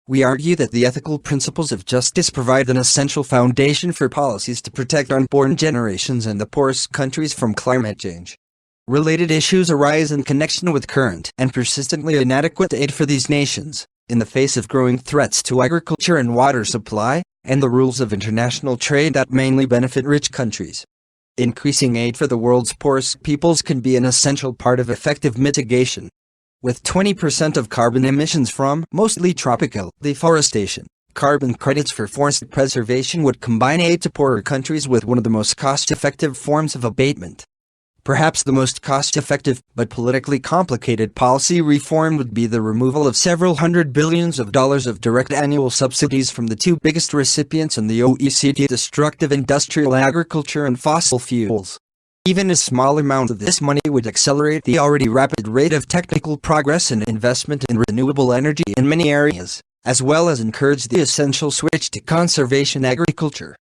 We argue that the ethical principles of justice provide an essential foundation for policies to protect unborn generations and the poorest countries from climate change. Related issues arise in connection with current and persistently inadequate aid for these nations, in the face of growing threats to agriculture and water supply, and the rules of international trade that mainly benefit rich countries. Increasing aid for the world's poorest peoples can be an essential part of effective mitigation. With 20% of carbon emissions from mostly tropical deforestation, carbon credits for forest preservation would combine aid to poorer countries with one of the most cost-effective forms of abatement. Perhaps the most cost-effective but politically complicated policy reform would be the removal of several hundred billions of dollars of direct annual subsidies from the two biggest recipients in the OECD: destructive industrial agriculture and fossil fuels. Even a small amount of this money would accelerate the already rapid rate of technical progress and investment in renewable energy in many areas, as well as encourage the essential switch to conservation agriculture.